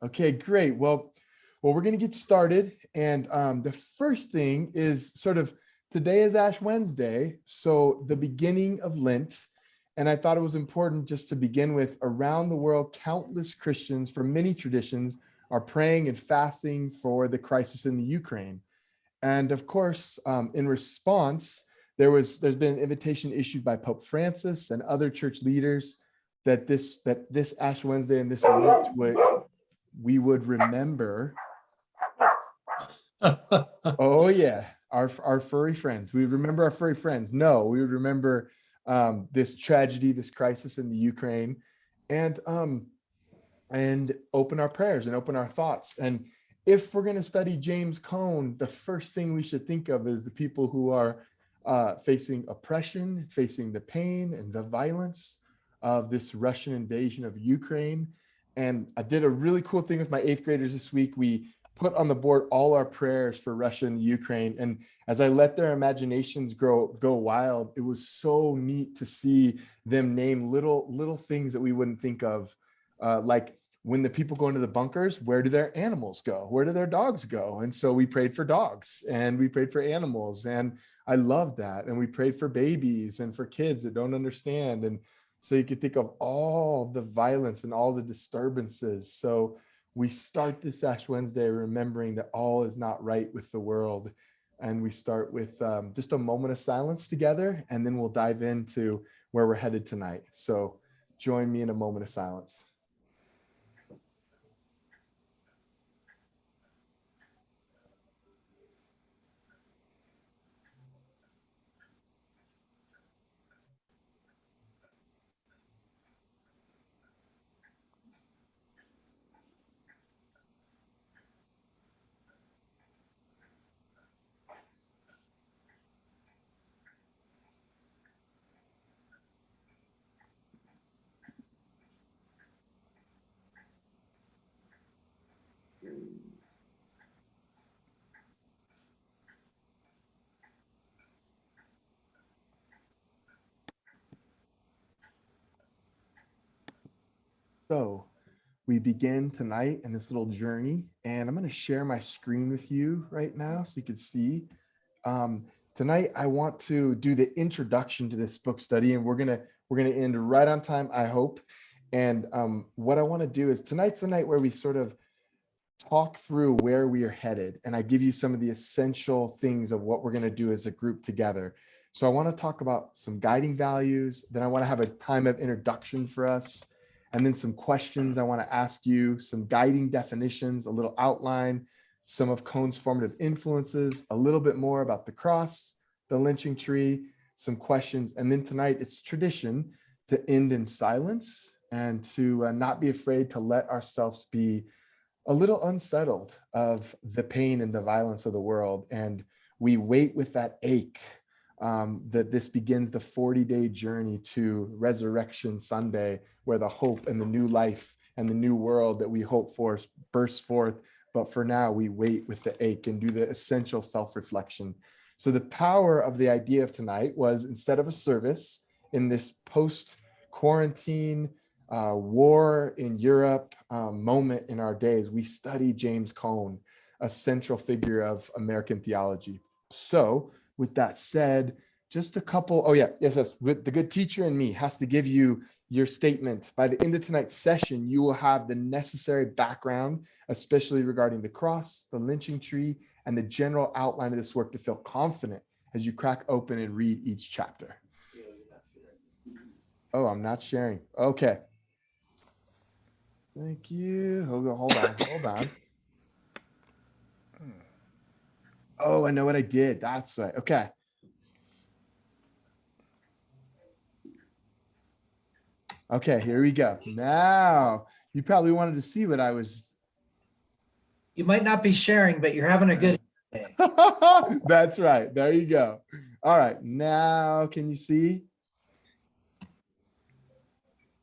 Okay, great. Well, we're going to get started. And the first thing is sort of today is Ash Wednesday, so the beginning of Lent. And I thought it was important just to begin with, around the world, countless Christians from many traditions are praying and fasting for the crisis in the Ukraine. And of course, in response, there's been an invitation issued by Pope Francis and other church leaders that this Ash Wednesday and this Lent we would remember. Oh yeah, our furry friends. We would remember our furry friends. No, we would remember this tragedy, this crisis in the Ukraine, and open our prayers and open our thoughts. And if we're going to study James Cone, the first thing we should think of is the people who are facing oppression, facing the pain and the violence of this Russian invasion of Ukraine. And I did a really cool thing with my 8th graders this week. We put on the board all our prayers for Russia and Ukraine. And as I let their imaginations go wild, it was so neat to see them name little things that we wouldn't think of, like when the people go into the bunkers, where do their animals go? Where do their dogs go? And so we prayed for dogs and we prayed for animals. And I love that. And we prayed for babies and for kids that don't understand. And so you could think of all the violence and all the disturbances. So we start this Ash Wednesday remembering that all is not right with the world. And we start with just a moment of silence together, and then we'll dive into where we're headed tonight. So join me in a moment of silence. So we begin tonight in this little journey, and I'm going to share my screen with you right now so you can see. Tonight, I want to do the introduction to this book study, and we're gonna end right on time, I hope. And what I want to do is tonight's the night where we sort of talk through where we are headed, and I give you some of the essential things of what we're going to do as a group together. So I want to talk about some guiding values, then I want to have a time of introduction for us, and then some questions I want to ask you, some guiding definitions, a little outline, some of Cone's formative influences, a little bit more about the cross, the lynching tree, some questions, and then tonight it's tradition to end in silence and to not be afraid to let ourselves be a little unsettled of the pain and the violence of the world. And we wait with that ache that this begins the 40-day journey to Resurrection Sunday, where the hope and the new life and the new world that we hope for bursts forth. But for now, we wait with the ache and do the essential self-reflection. So the power of the idea of tonight was, instead of a service in this post-quarantine war in Europe moment in our days, we study James Cone, a central figure of American theology. So with that said, just a couple, yes, with the good teacher in me has to give you your statement. By the end of tonight's session, you will have the necessary background, especially regarding the cross, the lynching tree, and the general outline of this work to feel confident as you crack open and read each chapter. Oh, I'm not sharing. Okay. Thank you. Hold on. Oh, I know what I did. That's right. Okay. Okay, here we go. Now, you probably wanted to see what I was. You might not be sharing, but you're having a good day. That's right. There you go. All right. Now, can you see?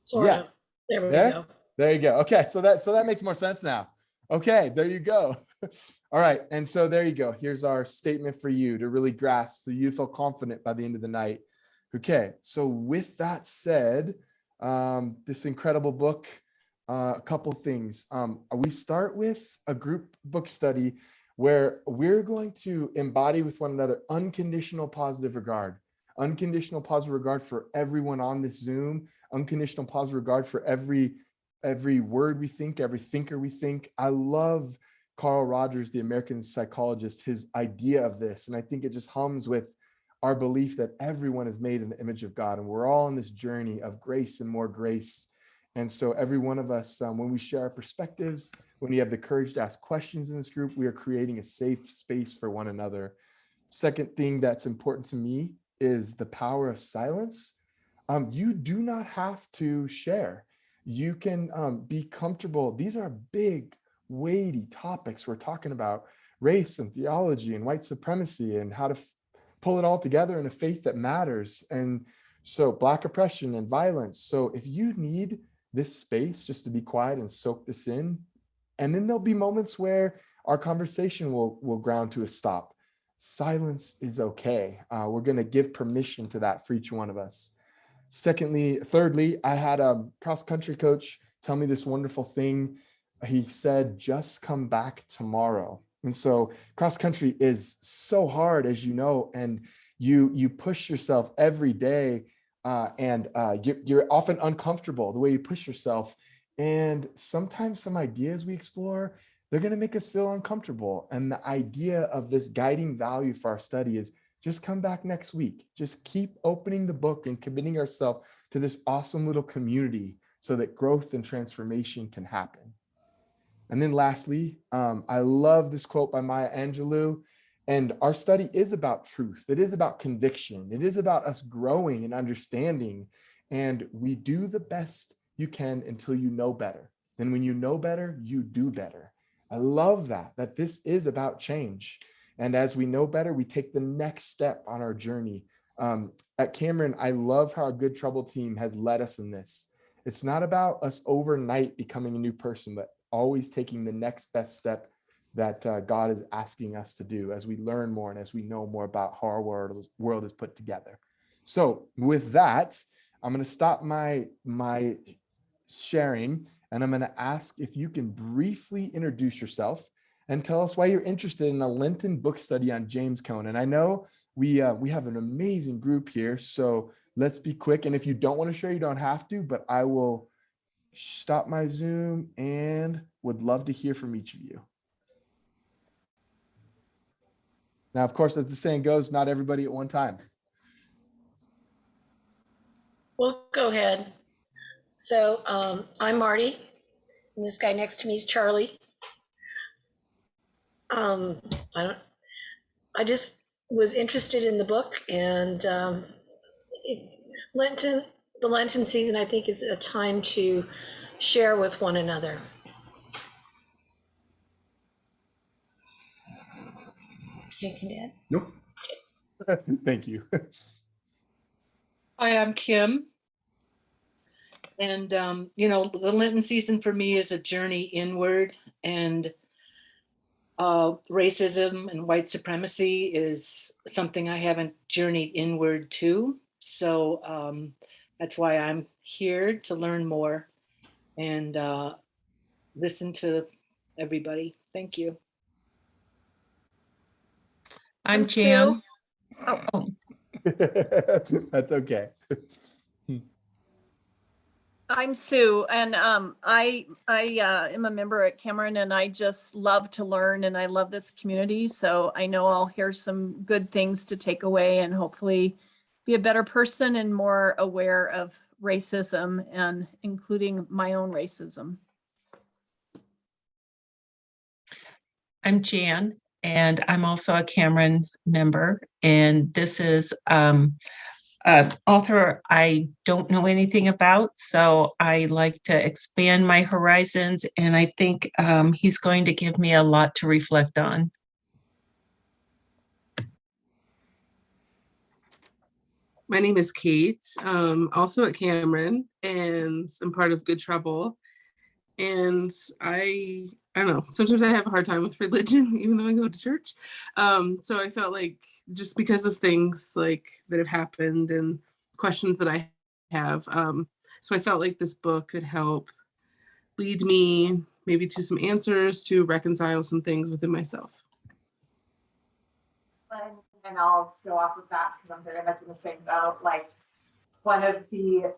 Sort of. There we go. There you go. Okay, so that makes more sense now. Okay, there you go. All right, and so there you go. Here's our statement for you to really grasp, so you feel confident by the end of the night. Okay, so with that said, this incredible book a couple things. We start with a group book study where we're going to embody with one another unconditional positive regard. Unconditional positive regard for everyone on this Zoom, unconditional positive regard for every word we think, every thinker we think. I love Carl Rogers, the American psychologist, his idea of this. And I think it just hums with our belief that everyone is made in the image of God, and we're all on this journey of grace and more grace. And so every one of us, when we share our perspectives, when we have the courage to ask questions in this group, we are creating a safe space for one another. Second thing that's important to me is the power of silence. You do not have to share. You can be comfortable. These are big, weighty topics. We're talking about race and theology and white supremacy and how to pull it all together in a faith that matters. And so Black oppression and violence. So if you need this space just to be quiet and soak this in, and then there'll be moments where our conversation will ground to a stop. Silence is okay. We're going to give permission to that for each one of us. Thirdly, I had a cross-country coach tell me this wonderful thing. He said, just come back tomorrow. And so cross-country is so hard, as you know, and you push yourself every day, and you're often uncomfortable the way you push yourself. And sometimes some ideas we explore, they're going to make us feel uncomfortable. And the idea of this guiding value for our study is just come back next week. Just keep opening the book and committing ourselves to this awesome little community so that growth and transformation can happen. And then lastly, I love this quote by Maya Angelou. And our study is about truth. It is about conviction. It is about us growing and understanding. And we do the best you can until you know better. Then when you know better, you do better. I love that this is about change. And as we know better, we take the next step on our journey. At Cameron, I love how our Good Trouble team has led us in this. It's not about us overnight becoming a new person, but always taking the next best step that God is asking us to do as we learn more and as we know more about how our world is put together. So with that, I'm going to stop my sharing, and I'm going to ask if you can briefly introduce yourself and tell us why you're interested in a Lenten book study on James Cone. And I know we have an amazing group here, so let's be quick. And if you don't want to share, you don't have to, but I will stop my Zoom and would love to hear from each of you. Now, of course, as the saying goes, not everybody at one time. We'll go ahead. So I'm Marty, and this guy next to me is Charlie. I just was interested in the book, and the Lenten season, I think, is a time to share with one another. Nope. Thank you. Hi, I'm Kim. And, the Lenten season for me is a journey inward, and racism and white supremacy is something I haven't journeyed inward to. So that's why I'm here to learn more and listen to everybody. Thank you. I'm Jan. Oh. That's okay. I'm Sue, and I am a member at Cameron, and I just love to learn, and I love this community. So I know I'll hear some good things to take away, and hopefully be a better person and more aware of racism, and including my own racism. I'm Jan, and I'm also a Cameron member, and this is author I don't know anything about, so I like to expand my horizons, and I think he's going to give me a lot to reflect on. My name is Kate, also at Cameron, and I'm part of Good Trouble. And I don't know, sometimes I have a hard time with religion, even though I go to church. So I felt like just because of things like that have happened and questions that I have, so I felt like this book could help lead me maybe to some answers to reconcile some things within myself. And I'll go off with that because I'm very much in the same boat. Like, one of the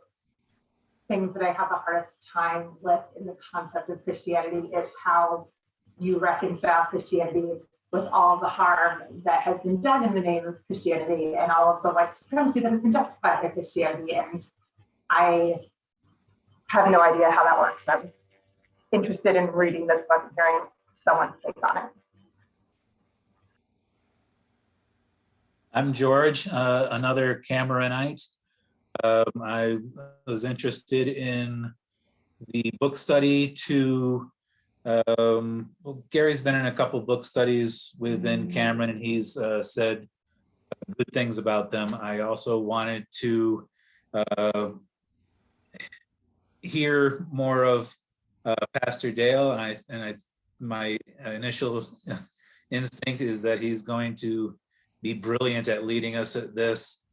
things that I have the hardest time with in the concept of Christianity is how you reconcile Christianity with all the harm that has been done in the name of Christianity and all of the white supremacy that has been justified by Christianity. And I have no idea how that works. I'm interested in reading this book and hearing someone's take on it. I'm George, another Cameronite. I was interested in the book study to, well, Gary's been in a couple book studies within Cameron, and he's said good things about them. I also wanted to hear more of Pastor Dale, and my initial instinct is that he's going to be brilliant at leading us at this.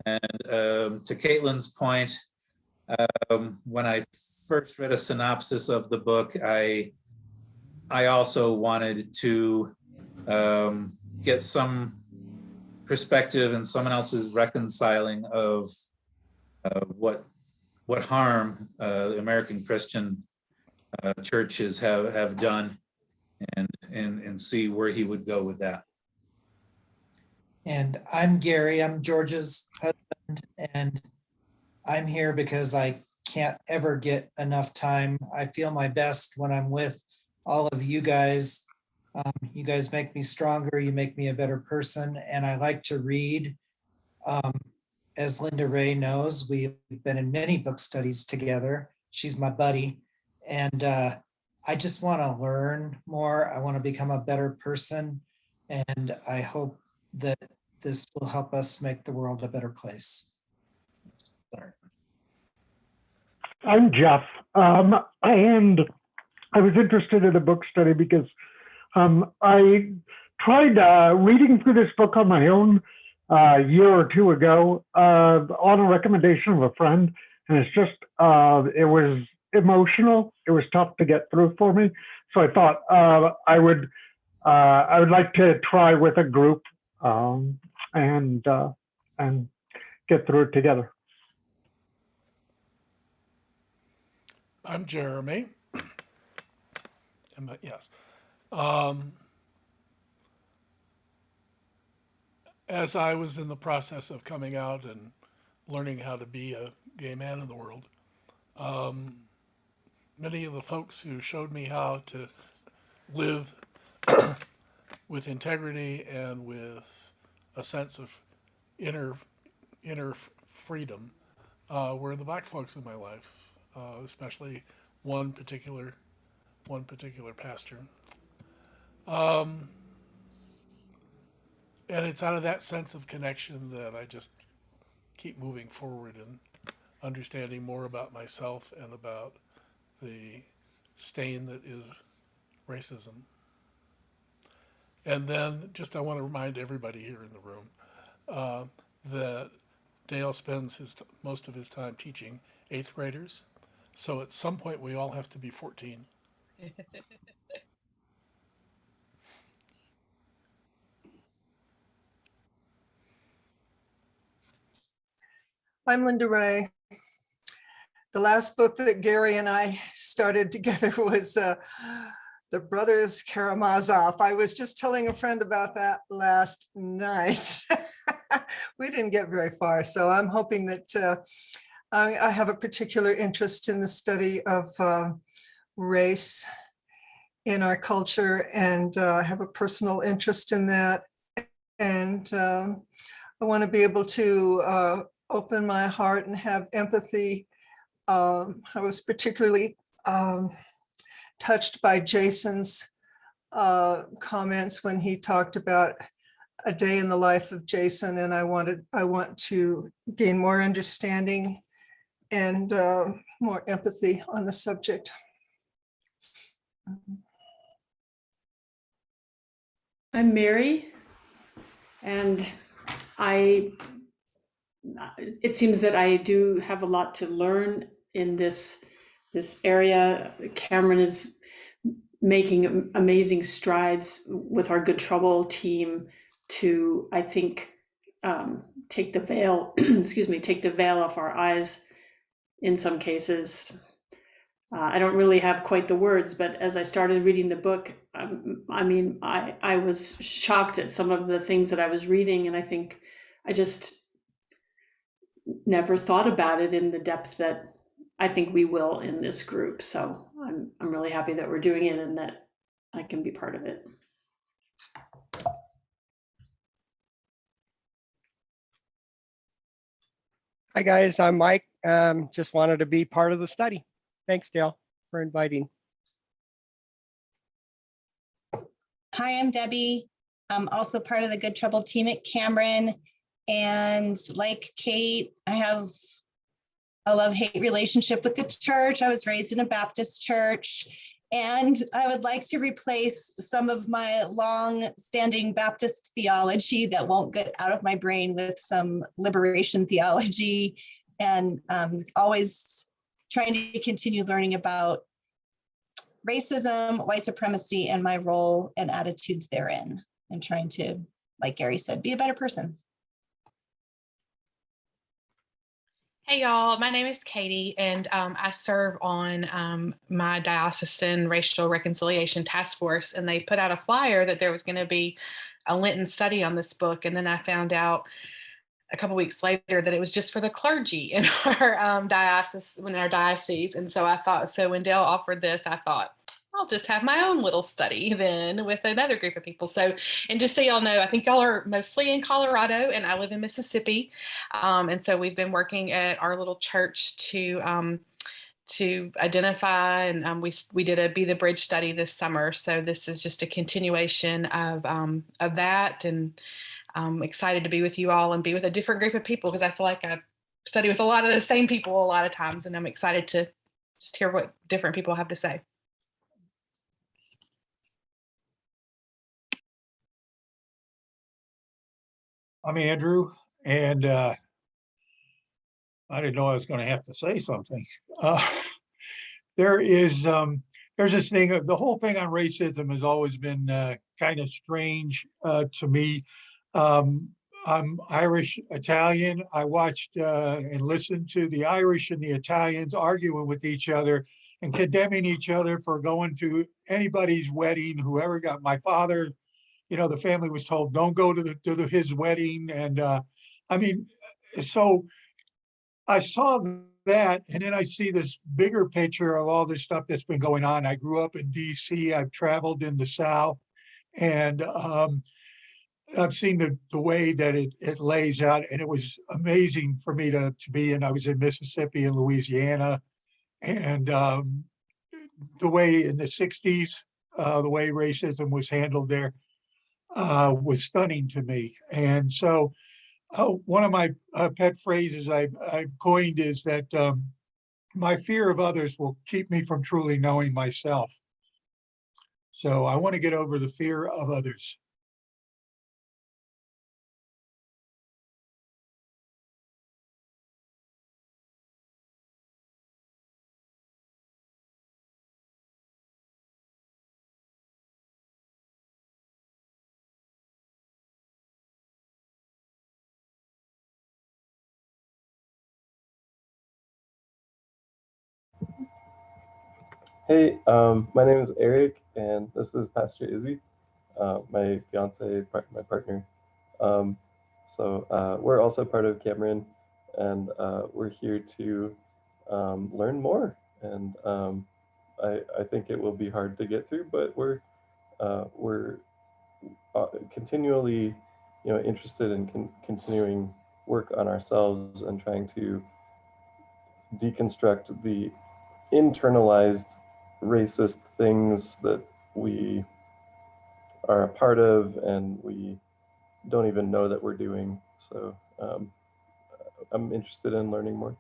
And to Caitlin's point, when I first read a synopsis of the book, I also wanted to get some perspective and someone else's reconciling of what harm the American Christian churches have done, and see where he would go with that. And I'm Gary, I'm George's husband, and I'm here because I can't ever get enough time. I feel my best when I'm with all of you guys. You guys make me stronger, you make me a better person, and I like to read. As Linda Ray knows, we've been in many book studies together. She's my buddy, and I just want to learn more. I want to become a better person, and I hope that this will help us make the world a better place. I'm Jeff, and I was interested in a book study because I tried reading through this book on my own a year or two ago on a recommendation of a friend, and it's just it was emotional. It was tough to get through for me, so I thought I would like to try with a group and get through it together. I'm Jeremy. Yes. As I was in the process of coming out and learning how to be a gay man in the world, many of the folks who showed me how to live with integrity and with a sense of inner freedom were the Black folks in my life, especially one particular pastor. And it's out of that sense of connection that I just keep moving forward and understanding more about myself and about the stain that is racism. And then just I want to remind everybody here in the room that Dale spends most of his time teaching 8th graders. So at some point we all have to be 14. I'm Linda Ray. The last book that Gary and I started together was The Brothers Karamazov. I was just telling a friend about that last night. We didn't get very far, so I'm hoping that I have a particular interest in the study of race in our culture, and I have a personal interest in that. And I want to be able to open my heart and have empathy. I was particularly touched by Jason's comments when he talked about a day in the life of Jason, and I want to gain more understanding and more empathy on the subject. I'm Mary, and it seems that I do have a lot to learn in this this area. Cameron is making amazing strides with our Good Trouble team to, I think, take the veil, excuse me, take the veil off our eyes in some cases. I don't really have quite the words, but as I started reading the book, I was shocked at some of the things that I was reading, and I think I just never thought about it in the depth that I think we will in this group. So I'm really happy that we're doing it and that I can be part of it. Hi guys, I'm Mike. Just wanted to be part of the study. Thanks, Dale, for inviting. Hi, I'm Debbie. I'm also part of the Good Trouble team at Cameron. And like Kate, I have a love-hate relationship with the church. I was raised in a Baptist church, and I would like to replace some of my long-standing Baptist theology that won't get out of my brain with some liberation theology, and always trying to continue learning about racism, white supremacy, and my role and attitudes therein, and trying to, like Gary said, be a better person. Hey y'all, my name is Katie, and I serve on my diocesan racial reconciliation task force, and they put out a flyer that there was going to be a Lenten study on this book, and then I found out a couple weeks later that it was just for the clergy in our diocese, and so I thought, so when Dale offered this, I thought, I'll just have my own little study then with another group of people. So, and just so y'all know, I think y'all are mostly in Colorado and I live in Mississippi. And so we've been working at our little church to identify, and we did a Be the Bridge study this summer. So this is just a continuation of that. And I'm excited to be with you all and be with a different group of people, because I feel like I study with a lot of the same people a lot of times, and I'm excited to just hear what different people have to say. I'm Andrew, and I didn't know I was going to have to say something. There's this thing, the whole thing on racism has always been kind of strange to me. I'm Irish Italian. I watched and listened to the Irish and the Italians arguing with each other and condemning each other for going to anybody's wedding, whoever got my father. You know, the family was told, don't go to his wedding. And I mean, so I saw that, and then I see this bigger picture of all this stuff that's been going on. I grew up in DC. I've traveled in the South, and I've seen the way that it lays out, and it was amazing for me to be in. I was in Mississippi and Louisiana, and the way in the 60s, the way racism was handled there was stunning to me. And so one of my pet phrases I've coined is that my fear of others will keep me from truly knowing myself. So I want to get over the fear of others. Hey, my name is Eric, and this is Pastor Izzy, my fiance, my partner. So we're also part of Cameron, and we're here to learn more. And I think it will be hard to get through, but we're continually, interested in continuing work on ourselves and trying to deconstruct the internalized racist things that we are a part of and we don't even know that we're doing. So I'm interested in learning more.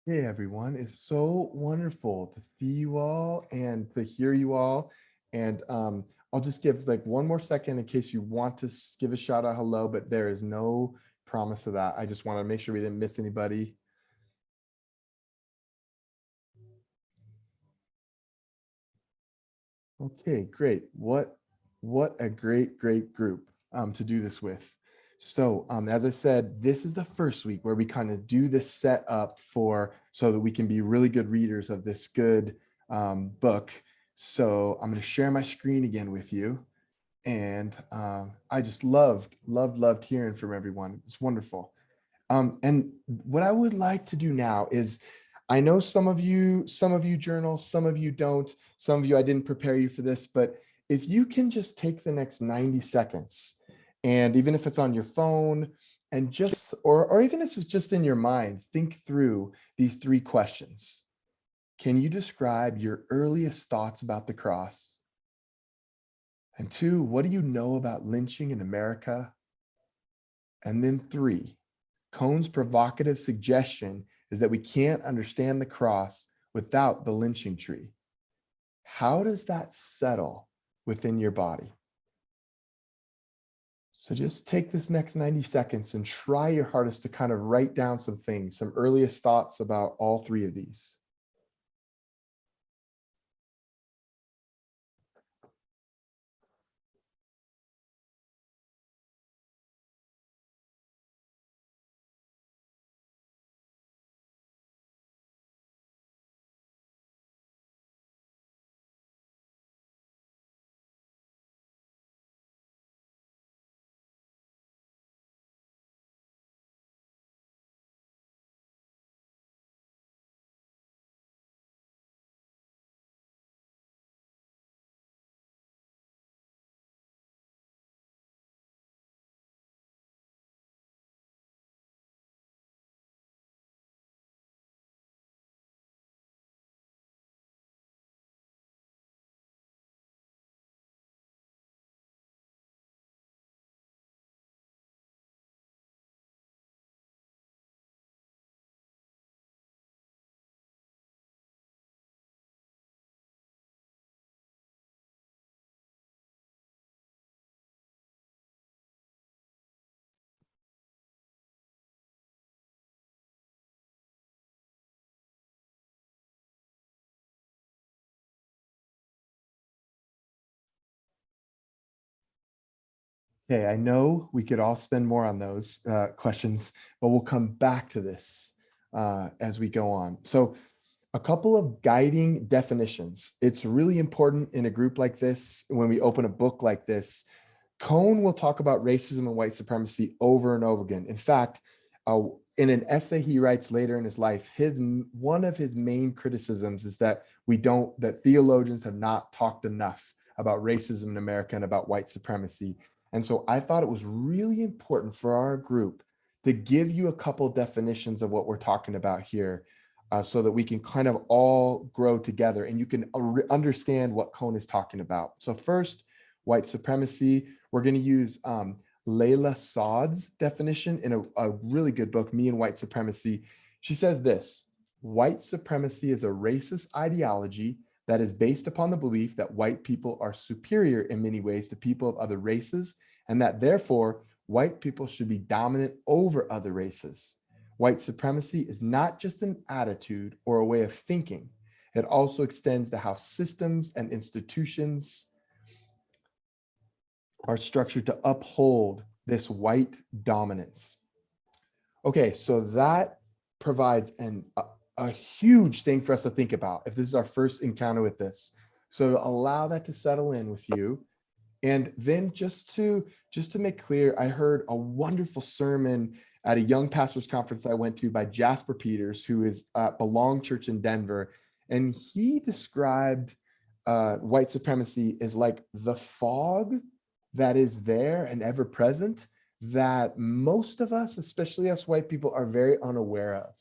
Hey everyone, it's so wonderful to see you all and to hear you all. And I'll just give like one more second in case you want to give a shout out hello, but there is no promise of that. I just want to make sure we didn't miss anybody. Okay, great. What a great group to do this with. So as I said, this is the first week where we kind of do this set up for so that we can be really good readers of this good book. So I'm going to share my screen again with you. And I just loved hearing from everyone. It's wonderful. And what I would like to do now is, I know some of you journal, some of you don't, some of you I didn't prepare you for this, but if you can just take the next 90 seconds, and even if it's on your phone, and just, or even if it's just in your mind, think through these 3 questions. Can you describe your earliest thoughts about the cross? And 2, what do you know about lynching in America? And then 3, Cone's provocative suggestion is that we can't understand the cross without the lynching tree. How does that settle within your body? So just take this next 90 seconds and try your hardest to kind of write down some things, some earliest thoughts about all 3 of these. Okay, I know we could all spend more on those questions, but we'll come back to this as we go on. So a couple of guiding definitions. It's really important in a group like this, when we open a book like this. Cone will talk about racism and white supremacy over and over again. In fact, in an essay he writes later in his life, one of his main criticisms is that that theologians have not talked enough about racism in America and about white supremacy. And so I thought it was really important for our group to give you a couple definitions of what we're talking about here, so that we can kind of all grow together and you can understand what Cone is talking about. So first, white supremacy. We're going to use Layla Saad's definition in a really good book, Me and White Supremacy. She says this: white supremacy is a racist ideology that is based upon the belief that white people are superior in many ways to people of other races, and that therefore white people should be dominant over other races. White supremacy is not just an attitude or a way of thinking. It also extends to how systems and institutions are structured to uphold this white dominance. Okay, so that provides a huge thing for us to think about if this is our first encounter with this. So allow that to settle in with you. And then just to make clear, I heard a wonderful sermon at a young pastors conference I went to by Jasper Peters, who is at Belong Church in Denver. And he described white supremacy as like the fog that is there and ever present that most of us, especially us white people, are very unaware of.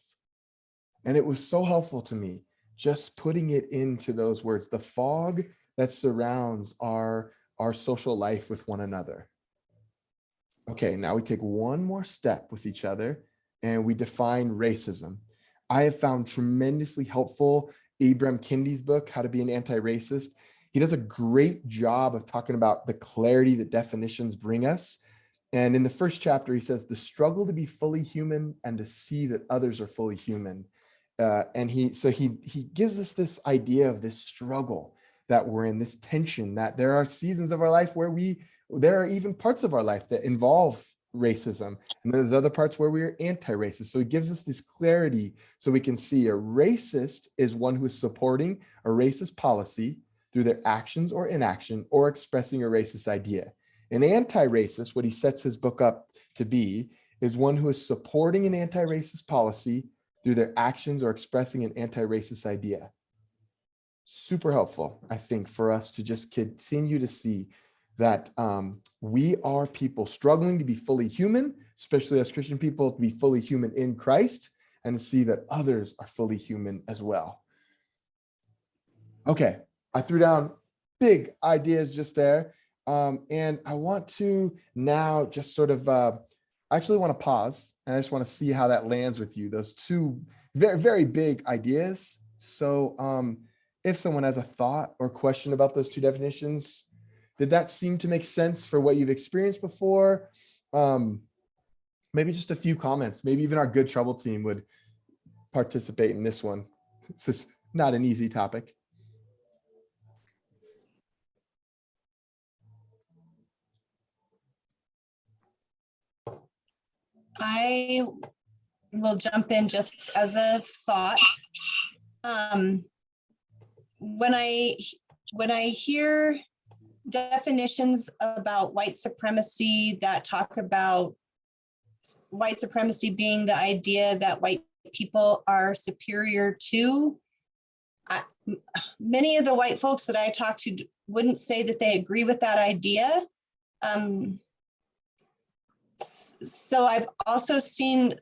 And it was so helpful to me, just putting it into those words, the fog that surrounds our social life with one another. Okay, now we take one more step with each other and we define racism. I have found tremendously helpful Abram Kindy's book, How to Be an Anti-Racist. He does a great job of talking about the clarity that definitions bring us. And in the first chapter, he says, the struggle to be fully human and to see that others are fully human. And he gives us this idea of this struggle that we're in, this tension, that there are seasons of our life where there are even parts of our life that involve racism. And there's other parts where we're anti-racist. So it gives us this clarity so we can see a racist is one who is supporting a racist policy through their actions or inaction or expressing a racist idea. An anti-racist, what he sets his book up to be, is one who is supporting an anti-racist policy through their actions or expressing an anti-racist idea. Super helpful, I think, for us to just continue to see that we are people struggling to be fully human, especially as Christian people, to be fully human in Christ, and to see that others are fully human as well. Okay, I threw down big ideas just there. And I want to now just sort of, I actually want to pause and I just want to see how that lands with you. Those two very, very big ideas. So if someone has a thought or question about those two definitions, did that seem to make sense for what you've experienced before? Maybe just a few comments, maybe even our Good Trouble team would participate in this one. It's just not an easy topic. I will jump in just as a thought. When I hear definitions about white supremacy that talk about white supremacy being the idea that white people are superior to, many of the white folks that I talk to wouldn't say that they agree with that idea. So I've also seen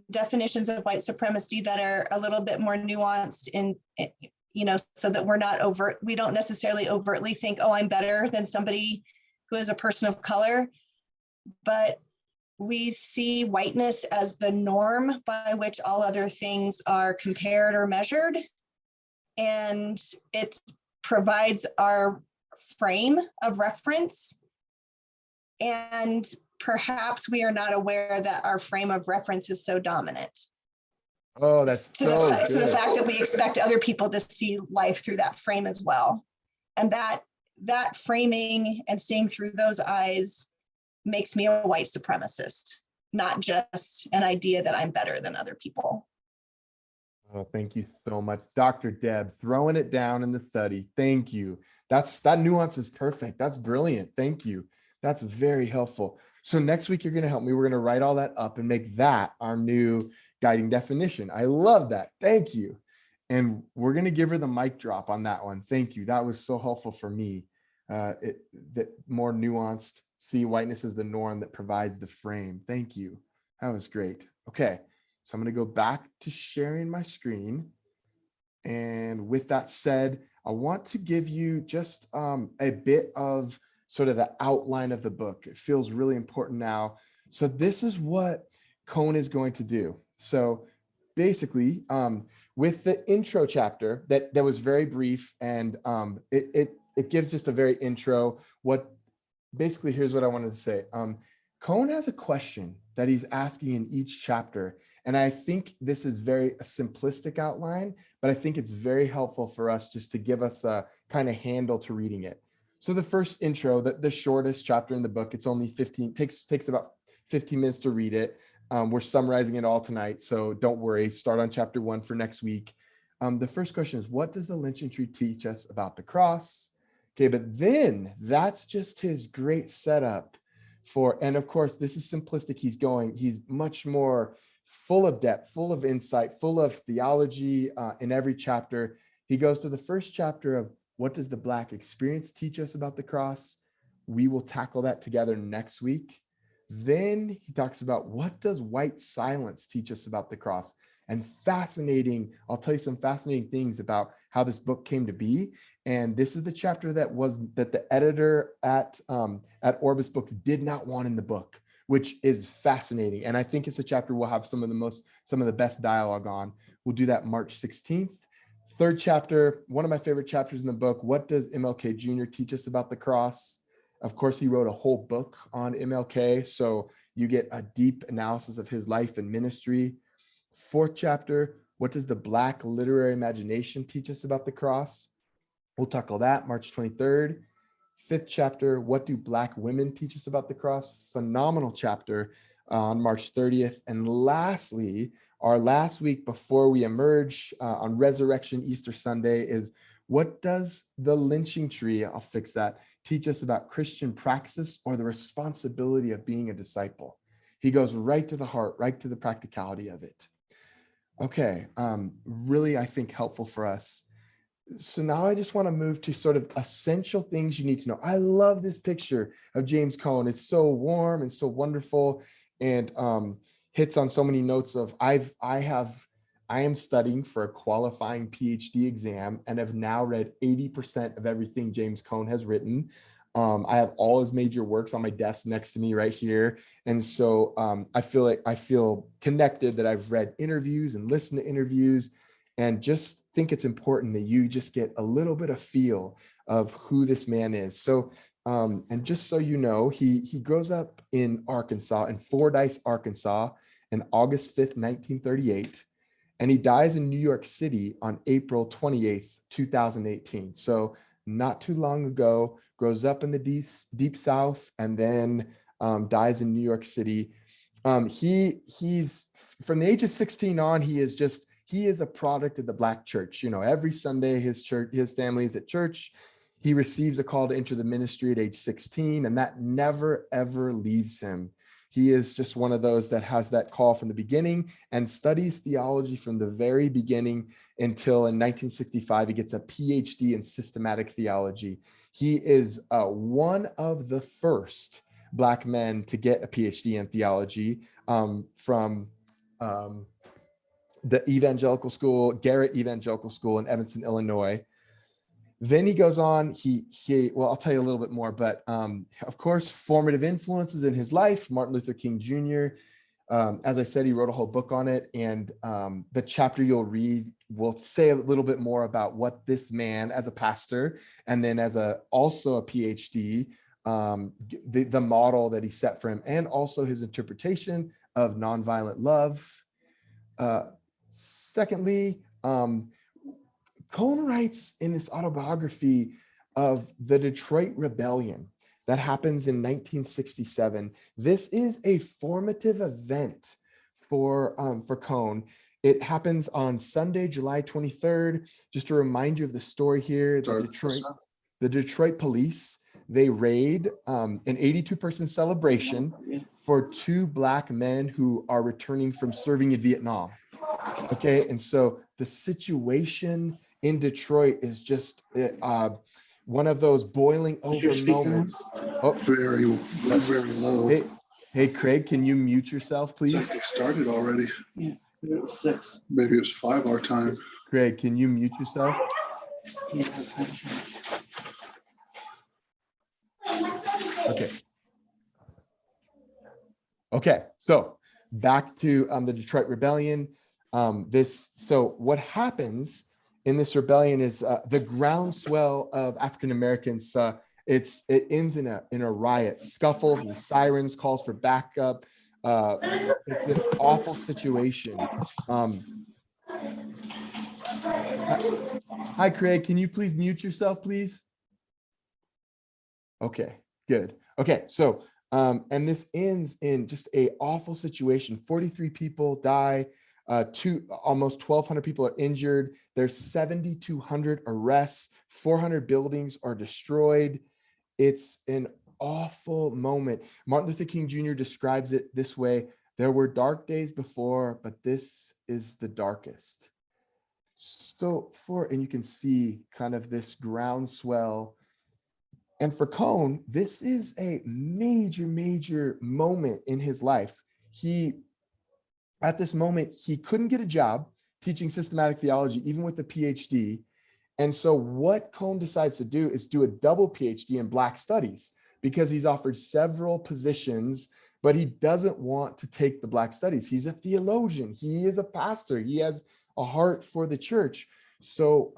definitions of white supremacy that are a little bit more nuanced in, so that we don't necessarily overtly think, oh, I'm better than somebody who is a person of color, but we see whiteness as the norm by which all other things are compared or measured. And it provides our frame of reference. And perhaps we are not aware that our frame of reference is so dominant. Oh, that's to the fact that we expect other people to see life through that frame as well. And that framing and seeing through those eyes makes me a white supremacist, not just an idea that I'm better than other people. Oh, thank you so much. Dr. Deb, throwing it down in the study. Thank you. That nuance is perfect. That's brilliant. Thank you. That's very helpful. So next week, you're going to help me. We're going to write all that up and make that our new guiding definition. I love that. Thank you. And we're going to give her the mic drop on that one. Thank you. That was so helpful for me. That more nuanced, see whiteness as the norm that provides the frame. Thank you. That was great. Okay. So I'm going to go back to sharing my screen. And with that said, I want to give you just a bit of sort of the outline of the book. It feels really important now. So this is what Cone is going to do. So basically, with the intro chapter that was very brief, and it gives just a very intro. Basically, here's what I wanted to say. Cone has a question that he's asking in each chapter. And I think this is a simplistic outline, but I think it's very helpful for us just to give us a kind of handle to reading it. So the first intro, the shortest chapter in the book, it's only 15, takes about 15 minutes to read it. We're summarizing it all tonight, so don't worry, start on chapter 1 for next week. The first question is, what does the lynching tree teach us about the cross? Okay, but then that's just his great setup and of course, this is simplistic. He's much more full of depth, full of insight, full of theology in every chapter. He goes to the first chapter of what does the Black experience teach us about the cross? We will tackle that together next week. Then he talks about what does white silence teach us about the cross? And I'll tell you some fascinating things about how this book came to be. And this is the chapter that the editor at Orbis Books did not want in the book. which is fascinating. And I think it's a chapter we'll have some of the best dialogue on. We'll do that March 16th. Third chapter, one of my favorite chapters in the book, what does MLK Jr. teach us about the cross? Of course, he wrote a whole book on MLK, so you get a deep analysis of his life and ministry. Fourth chapter, what does the Black literary imagination teach us about the cross? We'll tackle that March 23rd. Fifth chapter, what do Black women teach us about the cross? Phenomenal chapter on March 30th. And lastly, our last week before we emerge on Resurrection Easter Sunday is, what does the lynching tree, I'll fix that, teach us about Christian praxis or the responsibility of being a disciple? He goes right to the heart, right to the practicality of it. Okay, really, I think helpful for us. So now I just want to move to sort of essential things you need to know. I love this picture of James Cone. It's so warm and so wonderful, and hits on so many notes of I am studying for a qualifying PhD exam and have now read 80% of everything James Cone has written. I have all his major works on my desk next to me right here. And so I feel connected that I've read interviews and listened to interviews, and just think it's important that you just get a little bit of feel of who this man is. So, and just so you know, he grows up in Arkansas, in Fordyce, Arkansas, on August 5th, 1938. And he dies in New York City on April 28th, 2018. So not too long ago, grows up in the deep South, and then dies in New York City. He's from the age of 16 on, he is a product of the Black church. You know, every Sunday his family is at church. He receives a call to enter the ministry at age 16, and that never, ever leaves him. He is just one of those that has that call from the beginning and studies theology from the very beginning until in 1965, he gets a PhD in systematic theology. He is one of the first Black men to get a PhD in theology from the evangelical school, Garrett Evangelical School in Evanston, Illinois. Then he goes on, well, I'll tell you a little bit more, but of course, formative influences in his life, Martin Luther King Jr. As I said, he wrote a whole book on it, and the chapter you'll read will say a little bit more about what this man as a pastor, and then as also a PhD, the model that he set for him, and also his interpretation of nonviolent love. Secondly, Cone writes in this autobiography of the Detroit Rebellion that happens in 1967. This is a formative event for Cone. It happens on Sunday, July 23rd. Just to remind you of the story here, the Detroit police, they raid an 82-person celebration for 2 Black men who are returning from serving in Vietnam. Okay, and so the situation in Detroit is just one of those boiling over moments. Oh, very low. Hey, Craig, can you mute yourself, please? It started already. Yeah, it was 6. Maybe it was 5 our time. Craig, can you mute yourself? Okay. Okay, so back to the Detroit Rebellion. So what happens in this rebellion is the groundswell of African Americans. It ends in a riot, scuffles and sirens, calls for backup. It's an awful situation. Hi, Craig. Can you please mute yourself, please? Okay, good. Okay, so and this ends in just a awful situation. 43 people die. Almost 1,200 people are injured. There's 7,200 arrests. 400 buildings are destroyed. It's an awful moment. Martin Luther King Jr. describes it this way: there were dark days before, but this is the darkest. So and you can see kind of this groundswell. And for Cone, this is a major, major moment in his life. At this moment, he couldn't get a job teaching systematic theology, even with a PhD. And so what Cone decides to do is do a double PhD in Black studies, because he's offered several positions but he doesn't want to take the Black studies. He's a theologian. He is a pastor. He has a heart for the church. So,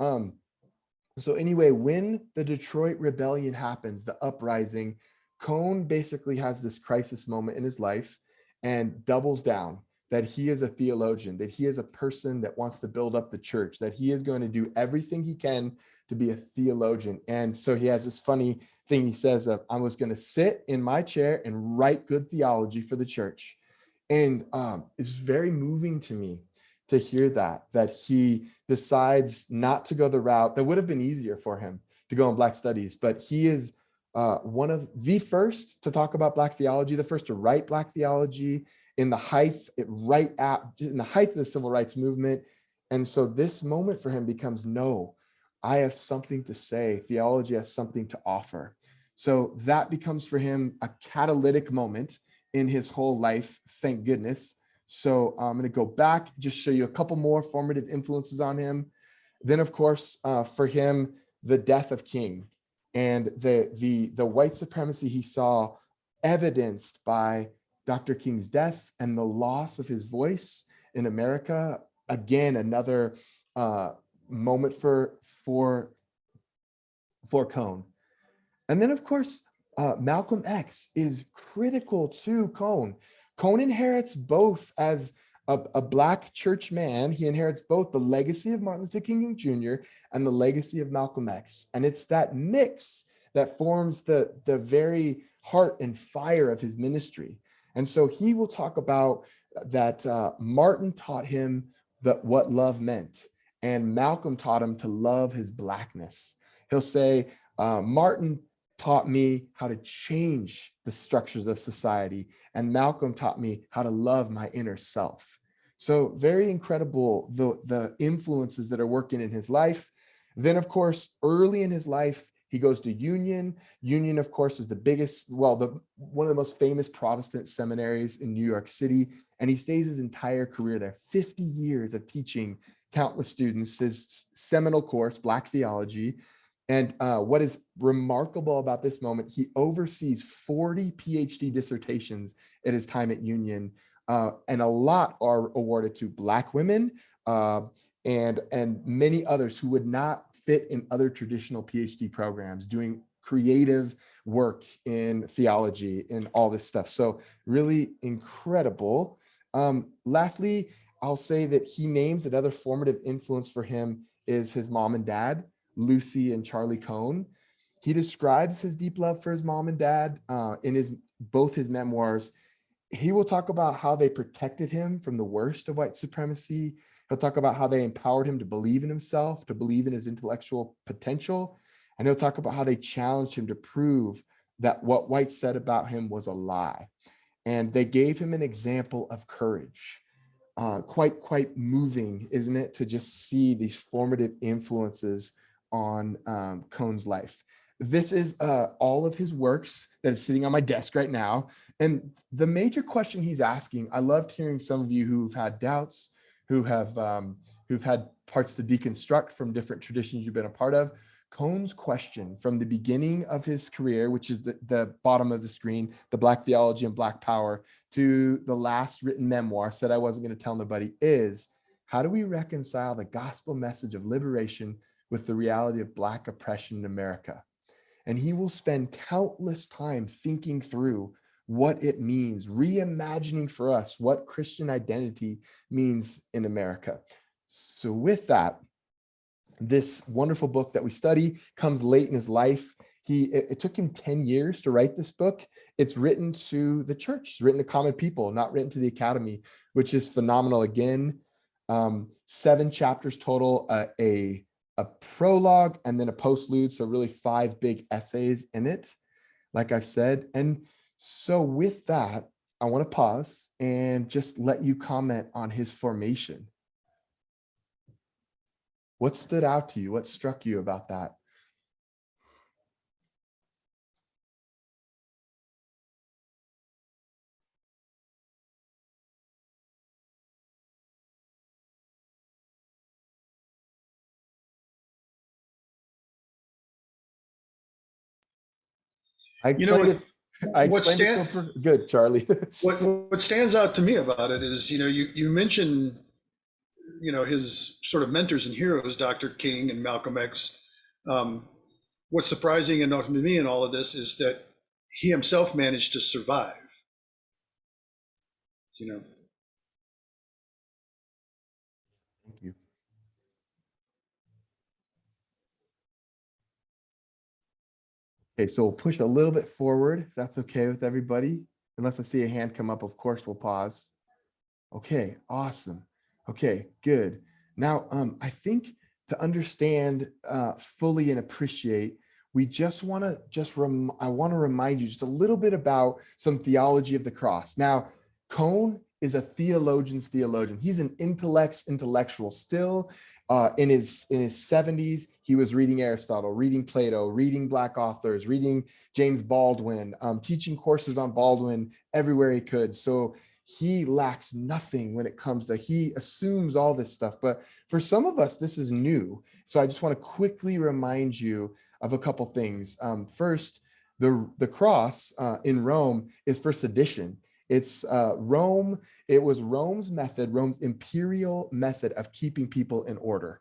so anyway, when the Detroit Rebellion happens, the uprising, Cone basically has this crisis moment in his life and doubles down that he is a theologian, that he is a person that wants to build up the church, that he is going to do everything he can to be a theologian. And so he has this funny thing he says of, I was going to sit in my chair and write good theology for the church. And it's very moving to me to hear that he decides not to go the route that would have been easier for him to go in Black studies, but he is one of the first to talk about Black theology, the first to write Black theology in the height of the civil rights movement. And so this moment for him becomes, no, I have something to say. Theology has something to offer. So that becomes for him a catalytic moment in his whole life, thank goodness. So I'm going to go back, just show you a couple more formative influences on him. Then, of course, for him, the death of King and the white supremacy he saw evidenced by Dr. King's death and the loss of his voice in America. Again, another moment for Cone. And then, of course, Malcolm X is critical to Cone. Cone inherits both as a Black church man. He inherits both the legacy of Martin Luther King Jr. and the legacy of Malcolm X. And it's that mix that forms the very heart and fire of his ministry. And so he will talk about that Martin taught him what love meant, and Malcolm taught him to love his Blackness. He'll say, Martin taught me how to change the structures of society, and Malcolm taught me how to love my inner self. So very incredible, the influences that are working in his life. Then, of course, early in his life, he goes to Union. Union, of course, is the biggest, one of the most famous Protestant seminaries in New York City. And he stays his entire career there, 50 years of teaching countless students his seminal course, Black theology. And what is remarkable about this moment, he oversees 40 PhD dissertations at his time at Union, and a lot are awarded to Black women and many others who would not fit in other traditional PhD programs, doing creative work in theology and all this stuff. So really incredible. Lastly, I'll say that he names another formative influence for him is his mom and dad, Lucy and Charlie Cone. He describes his deep love for his mom and dad in both his memoirs. He will talk about how they protected him from the worst of white supremacy. He'll talk about how they empowered him to believe in himself, to believe in his intellectual potential. And he'll talk about how they challenged him to prove that what whites said about him was a lie. And they gave him an example of courage. Quite moving, isn't it, to just see these formative influences on Cone's life. This is all of his works that is sitting on my desk right now. And the major question he's asking, I loved hearing some of you who've had doubts, who've had parts to deconstruct from different traditions you've been a part of. Cone's question from the beginning of his career, which is the bottom of the screen, the Black theology and Black power, to the last written memoir, said I wasn't going to tell nobody, is how do we reconcile the gospel message of liberation with the reality of Black oppression in America? And he will spend countless time thinking through what it means, reimagining for us what Christian identity means in America. So with that, this wonderful book that we study comes late in his life. It took him 10 years to write this book. It's written to the church, it's written to common people, not written to the academy, which is phenomenal. Again, 7 chapters total, a prologue, and then a postlude. So really 5 big essays in it, like I've said. And so with that, I want to pause and just let you comment on his formation. What stood out to you? What struck you about that? You know what? I What explained it so stand, good, Charlie. what stands out to me about it is, you mentioned, his sort of mentors and heroes, Dr. King and Malcolm X. What's surprising enough to me in all of this is that he himself managed to survive. Thank you. Okay, so we'll push a little bit forward, if that's okay with everybody. Unless I see a hand come up, of course, we'll pause. Okay, awesome. Okay, good. Now, I think to understand fully and appreciate, we just want to I want to remind you just a little bit about some theology of the cross. Now, Cone is a theologian's theologian. He's an intellectual still. In his 70s, he was reading Aristotle, reading Plato, reading Black authors, reading James Baldwin, teaching courses on Baldwin everywhere he could. So he lacks nothing when it comes to, he assumes all this stuff. But for some of us, this is new. So I just want to quickly remind you of a couple things. First, the cross in Rome is for sedition. It's Rome. It was Rome's method, Rome's imperial method of keeping people in order.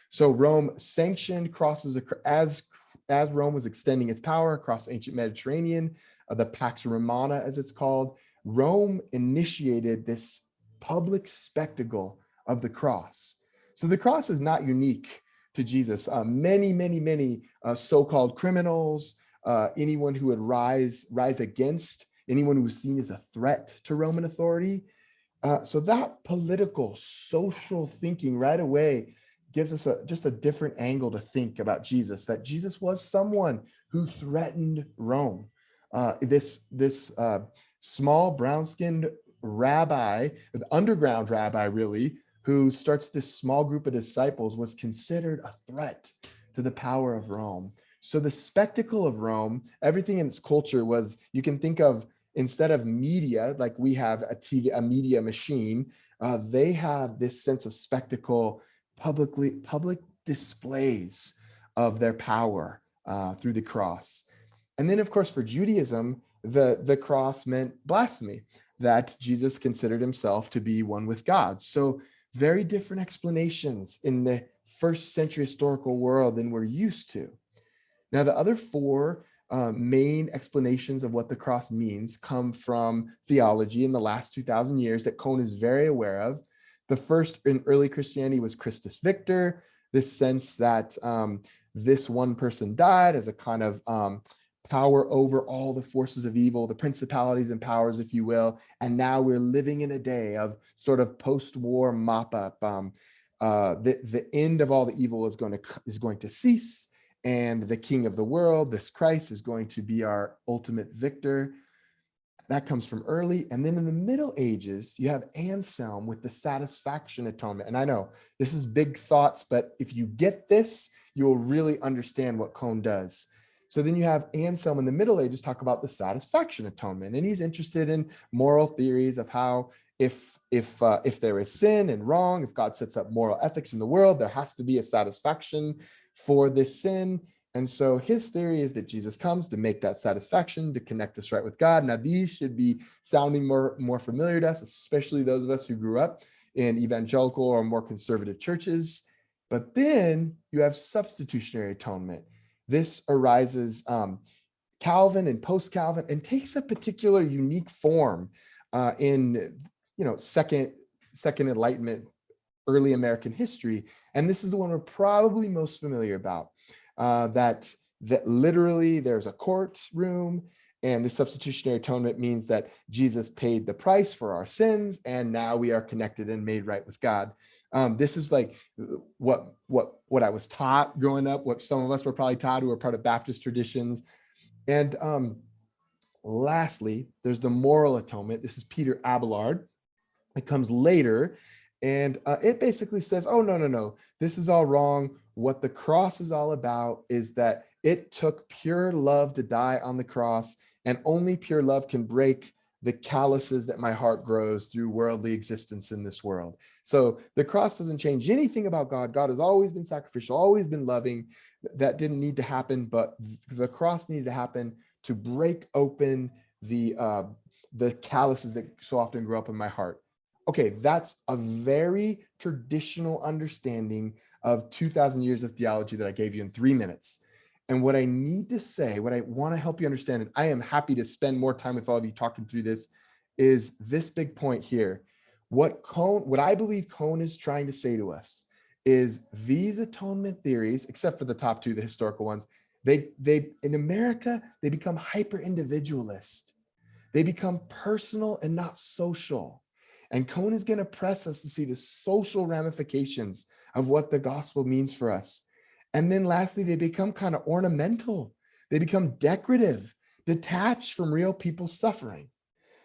So Rome sanctioned crosses as Rome was extending its power across the ancient Mediterranean, the Pax Romana, as it's called. Rome initiated this public spectacle of the cross. So the cross is not unique to Jesus. Many so-called criminals, anyone who would rise against, anyone who was seen as a threat to Roman authority. So that political, social thinking right away gives us just a different angle to think about Jesus, that Jesus was someone who threatened Rome. This small brown-skinned rabbi, the underground rabbi really, who starts this small group of disciples, was considered a threat to the power of Rome. So the spectacle of Rome, everything in its culture was, you can think of, instead of media, like we have a media machine, they had this sense of spectacle, public displays of their power through the cross. And then, of course, for Judaism, the cross meant blasphemy, that Jesus considered himself to be one with God. So very different explanations in the first century historical world than we're used to. Now, the other four main explanations of what the cross means come from theology in the last 2,000 years that Cone is very aware of. The first in early Christianity was Christus Victor, this sense that this one person died as a kind of power over all the forces of evil, the principalities and powers, if you will. And now we're living in a day of sort of post-war mop-up. The end of all the evil is going to cease. And the King of the world, this Christ, is going to be our ultimate victor. That comes from early. And then in the Middle Ages, you have Anselm with the satisfaction atonement. And I know this is big thoughts, but if you get this, you'll really understand what Cone does. So then you have Anselm in the Middle Ages talk about the satisfaction atonement. And he's interested in moral theories of how if there is sin and wrong, if God sets up moral ethics in the world, there has to be a satisfaction for this sin. And so his theory is that Jesus comes to make that satisfaction, to connect us right with God. Now, these should be sounding more familiar to us, especially those of us who grew up in evangelical or more conservative churches. But then you have substitutionary atonement. This arises Calvin and post-Calvin and takes a particular unique form in second Enlightenment, early American history. And this is the one we're probably most familiar about, that literally there's a courtroom, and the substitutionary atonement means that Jesus paid the price for our sins, and now we are connected and made right with God. This is like what I was taught growing up, what some of us were probably taught who were part of Baptist traditions. And lastly, there's the moral atonement. This is Peter Abelard. It comes later, and it basically says, oh, no, this is all wrong. What the cross is all about is that it took pure love to die on the cross, and only pure love can break the calluses that my heart grows through worldly existence in this world. So the cross doesn't change anything about God. God has always been sacrificial, always been loving. That didn't need to happen, but the cross needed to happen to break open the calluses that so often grow up in my heart. Okay, that's a very traditional understanding of 2,000 years of theology that I gave you in 3 minutes. And what I need to say, what I want to help you understand, and I am happy to spend more time with all of you talking through this, is this big point here. What I believe Cone is trying to say to us is these atonement theories, except for the top two, the historical ones, they in America, they become hyper individualist. They become personal and not social. And Cone is going to press us to see the social ramifications of what the gospel means for us. And then lastly, they become kind of ornamental. They become decorative, detached from real people's suffering.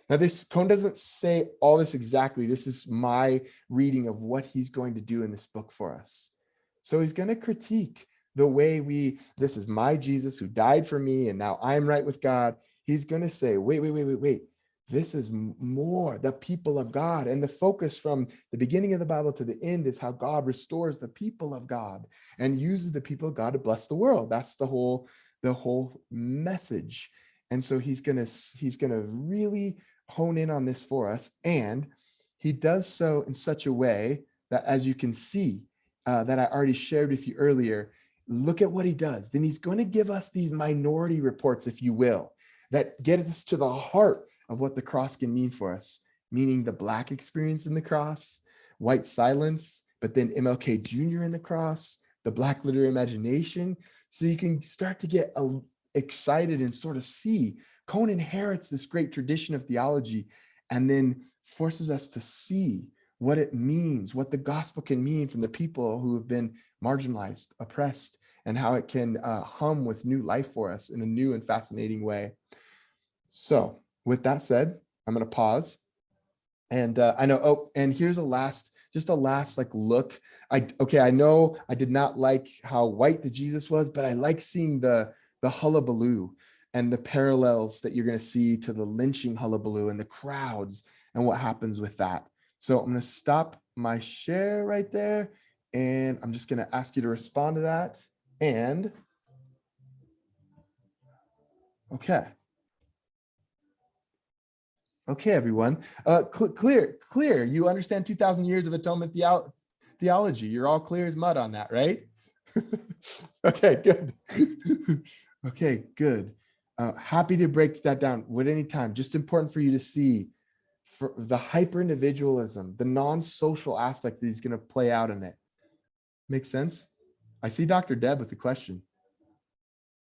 Now, this Cone doesn't say all this exactly. This is my reading of what he's going to do in this book for us. So he's going to critique the way this is my Jesus who died for me, and now I'm right with God. He's going to say, wait. This is more the people of God. And the focus from the beginning of the Bible to the end is how God restores the people of God and uses the people of God to bless the world. That's the whole message. And so he's gonna really hone in on this for us. And he does so in such a way that, as you can see, that I already shared with you earlier, look at what he does. Then he's going to give us these minority reports, if you will, that get us to the heart of what the cross can mean for us, meaning the Black experience in the cross, white silence, but then MLK Jr. in the cross, the Black literary imagination. So you can start to get excited and sort of see Cone inherits this great tradition of theology and then forces us to see what it means, what the gospel can mean from the people who have been marginalized, oppressed, and how it can hum with new life for us in a new and fascinating way. So with that said, I'm going to pause. And I know, and here's just a last like look. I know I did not like how white the Jesus was, but I like seeing the hullabaloo and the parallels that you're going to see to the lynching hullabaloo and the crowds and what happens with that. So I'm going to stop my share right there. And I'm just going to ask you to respond to that. And okay. Okay, everyone. Clear. You understand 2,000 years of atonement theology. You're all clear as mud on that, right? Okay, good. Okay, good. Happy to break that down at any time. Just important for you to see for the hyper-individualism, the non-social aspect that he's going to play out in it. Make sense? I see Dr. Deb with the question.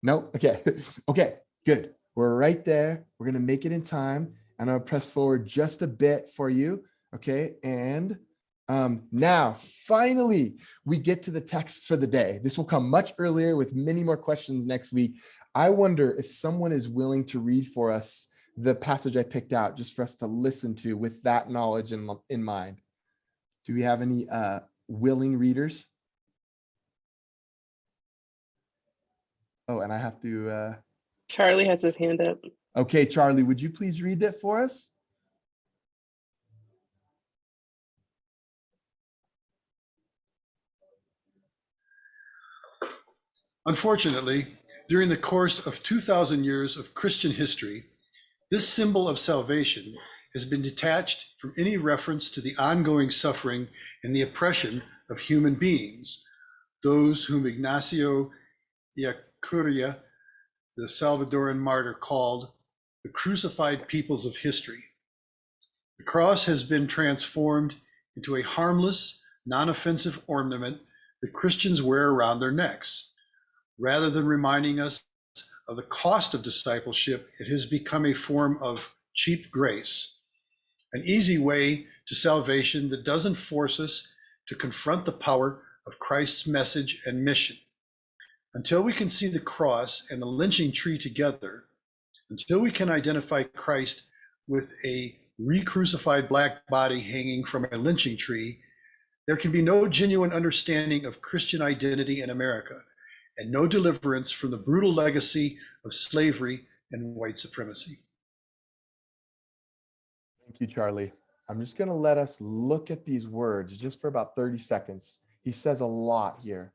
No? Okay. Okay, good. We're right there. We're going to make it in time. And I'll press forward just a bit for you. Okay. And now, finally, we get to the text for the day. This will come much earlier with many more questions next week. I wonder if someone is willing to read for us the passage I picked out just for us to listen to with that knowledge in mind. Do we have any willing readers? Oh, and I have to... Charlie has his hand up. Okay, Charlie, would you please read that for us? Unfortunately, during the course of 2,000 years of Christian history, this symbol of salvation has been detached from any reference to the ongoing suffering and the oppression of human beings, those whom Ignacio Ellacuría, the Salvadoran martyr, called the crucified peoples of history. The cross has been transformed into a harmless, non-offensive ornament that Christians wear around their necks. Rather than reminding us of the cost of discipleship, it has become a form of cheap grace, an easy way to salvation that doesn't force us to confront the power of Christ's message and mission. Until we can see the cross and the lynching tree together, until we can identify Christ with a re-crucified Black body hanging from a lynching tree, there can be no genuine understanding of Christian identity in America, and no deliverance from the brutal legacy of slavery and white supremacy. Thank you, Charlie. I'm just going to let us look at these words just for about 30 seconds. He says a lot here.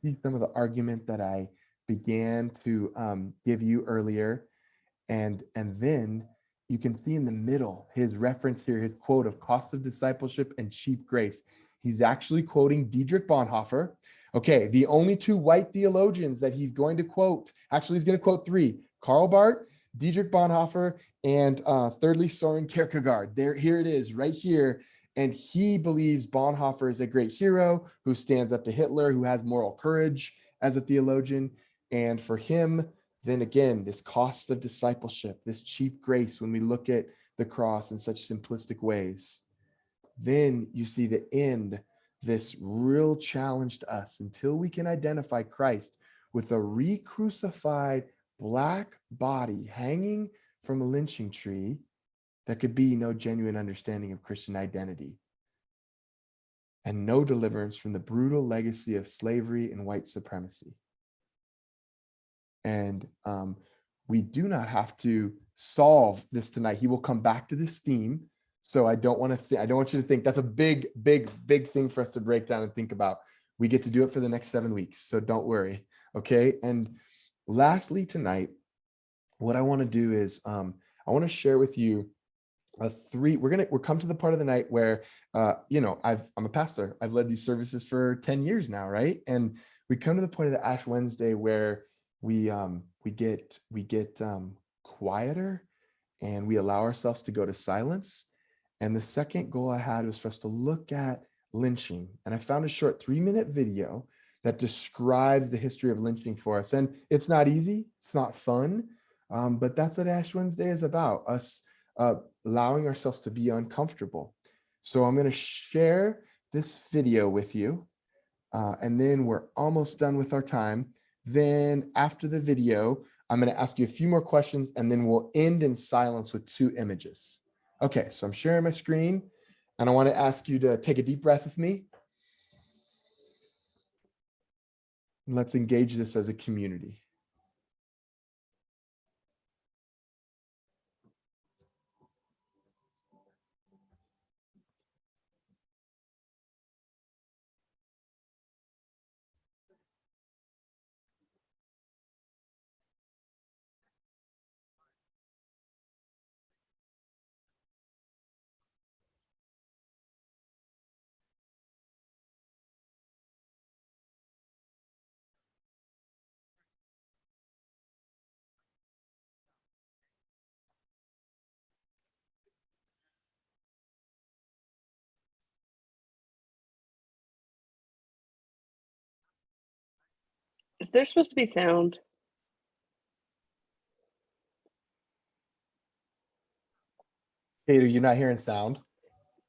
see some of the argument that I began to give you earlier. And then you can see in the middle, his reference here, his quote of cost of discipleship and cheap grace. He's actually quoting Dietrich Bonhoeffer. Okay, the only two white theologians that he's going to quote, actually he's going to quote three: Karl Barth, Dietrich Bonhoeffer, and thirdly, Soren Kierkegaard. Here it is, right here. And he believes Bonhoeffer is a great hero who stands up to Hitler, who has moral courage as a theologian. And for him, then again, this cost of discipleship, this cheap grace, when we look at the cross in such simplistic ways, then you see the end, this real challenge to us until we can identify Christ with a re-crucified black body hanging from a lynching tree. There could be no genuine understanding of Christian identity and no deliverance from the brutal legacy of slavery and white supremacy. And we do not have to solve this tonight. He will come back to this theme. So I don't want you to think that's a big thing for us to break down and think about. We get to do it for the next 7 weeks. So don't worry. Okay. And lastly, tonight, what I want to do is I want to share with you we're come to the part of the night where I'm a pastor. I've led these services for 10 years now, right? And we come to the point of the Ash Wednesday where we get quieter and we allow ourselves to go to silence. And the second goal I had was for us to look at lynching. And I found a short 3-minute video that describes the history of lynching for us. And it's not easy, it's not fun, but that's what Ash Wednesday is about, us allowing ourselves to be uncomfortable. So I'm going to share this video with you, and then we're almost done with our time. Then after the video, I'm going to ask you a few more questions, and then we'll end in silence with 2 images. Okay, so I'm sharing my screen, and I want to ask you to take a deep breath with me. And let's engage this as a community. Is there supposed to be sound? Kate, are you not hearing sound?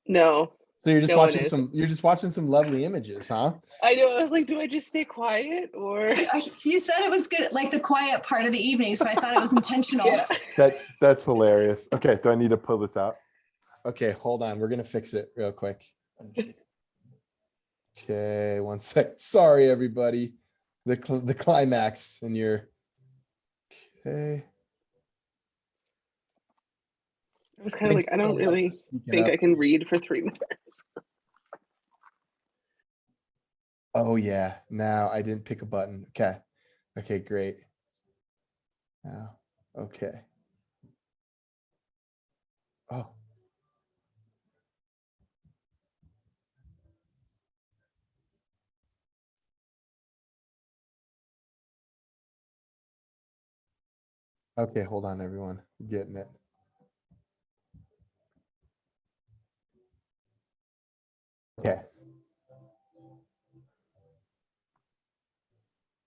No. So you're just No one watching is. some lovely images, huh? I know. I was like, do I just stay quiet or? You said it was good, like the quiet part of the evening, so I thought it was intentional. Yeah. That's hilarious. Okay, do I need to pull this out? Okay, hold on. We're gonna fix it real quick. Okay, one sec. Sorry, everybody. The climax in your. Okay. I was kind of like, I don't really think I can read for 3 minutes. Oh yeah. Now I didn't pick a button. Okay. Okay, great. Now, okay. Oh. Okay, hold on, everyone. I'm getting it. Okay.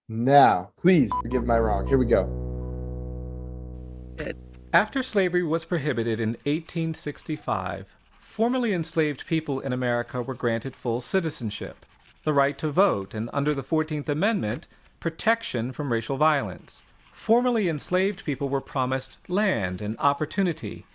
Now, please forgive my wrong. Here we go. After slavery was prohibited in 1865, formerly enslaved people in America were granted full citizenship, the right to vote, and under the 14th Amendment, protection from racial violence. Formerly enslaved people were promised land and opportunity,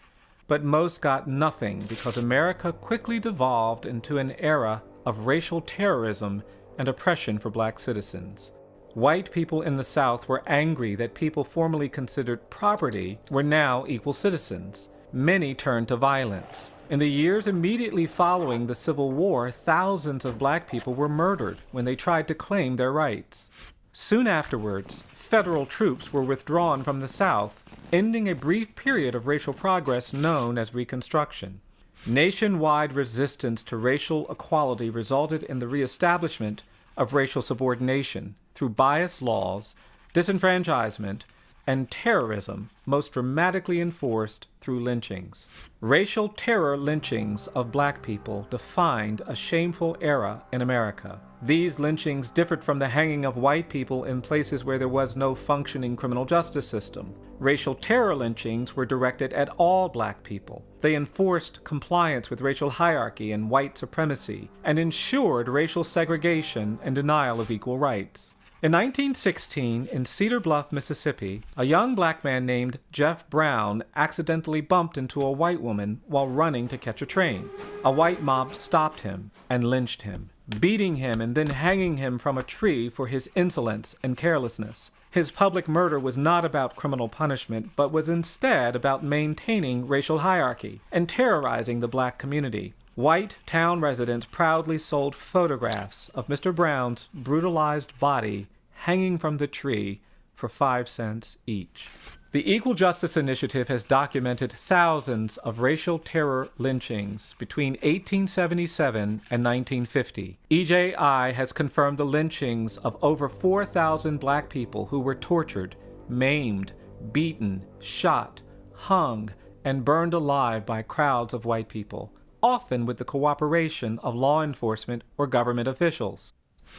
but most got nothing because America quickly devolved into an era of racial terrorism and oppression for black citizens. White people in the South were angry that people formerly considered property were now equal citizens. Many turned to violence. In the years immediately following the Civil War, thousands of black people were murdered when they tried to claim their rights. Soon afterwards, federal troops were withdrawn from the South, ending a brief period of racial progress known as Reconstruction. Nationwide resistance to racial equality resulted in the reestablishment of racial subordination through biased laws, disenfranchisement, and terrorism, most dramatically enforced through lynchings. Racial terror lynchings of black people defined a shameful era in America. These lynchings differed from the hanging of white people in places where there was no functioning criminal justice system. Racial terror lynchings were directed at all black people. They enforced compliance with racial hierarchy and white supremacy, and ensured racial segregation and denial of equal rights. In 1916, in Cedar Bluff, Mississippi, a young black man named Jeff Brown accidentally bumped into a white woman while running to catch a train. A white mob stopped him and lynched him, beating him and then hanging him from a tree for his insolence and carelessness. His public murder was not about criminal punishment, but was instead about maintaining racial hierarchy and terrorizing the black community. White town residents proudly sold photographs of Mr. Brown's brutalized body hanging from the tree for 5 cents each. The Equal Justice Initiative has documented thousands of racial terror lynchings between 1877 and 1950. EJI has confirmed the lynchings of over 4,000 black people who were tortured, maimed, beaten, shot, hung, and burned alive by crowds of white people, often with the cooperation of law enforcement or government officials.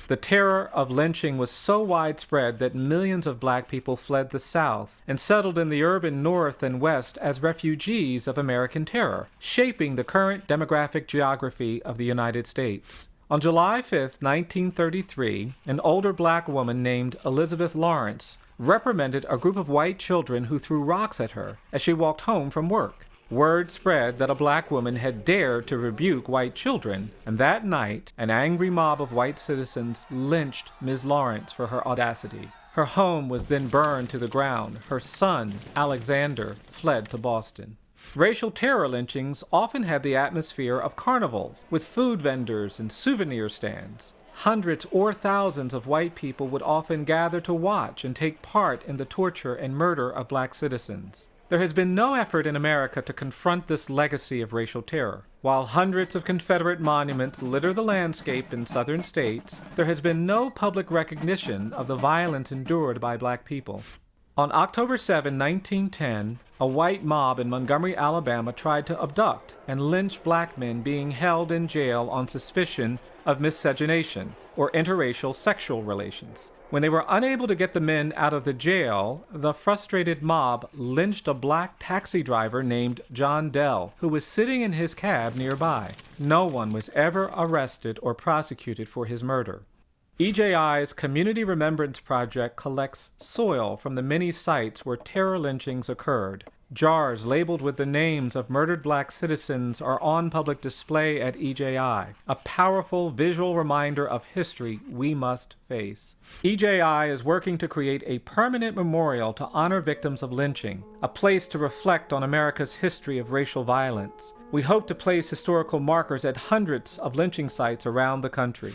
The terror of lynching was so widespread that millions of black people fled the South and settled in the urban North and West as refugees of American terror, shaping the current demographic geography of the United States. On July 5, 1933, an older black woman named Elizabeth Lawrence reprimanded a group of white children who threw rocks at her as she walked home from work. Word spread that a black woman had dared to rebuke white children, and that night, an angry mob of white citizens lynched Ms. Lawrence for her audacity. Her home was then burned to the ground. Her son, Alexander, fled to Boston. Racial terror lynchings often had the atmosphere of carnivals, with food vendors and souvenir stands. Hundreds or thousands of white people would often gather to watch and take part in the torture and murder of black citizens. There has been no effort in America to confront this legacy of racial terror. While hundreds of Confederate monuments litter the landscape in southern states, there has been no public recognition of the violence endured by black people. On October 7, 1910, a white mob in Montgomery, Alabama tried to abduct and lynch black men being held in jail on suspicion of miscegenation, or interracial sexual relations. When they were unable to get the men out of the jail, the frustrated mob lynched a black taxi driver named John Dell, who was sitting in his cab nearby. No one was ever arrested or prosecuted for his murder. EJI's Community Remembrance Project collects soil from the many sites where terror lynchings occurred. Jars labeled with the names of murdered black citizens are on public display at EJI, a powerful visual reminder of history we must face. EJI is working to create a permanent memorial to honor victims of lynching, a place to reflect on America's history of racial violence. We hope to place historical markers at hundreds of lynching sites around the country.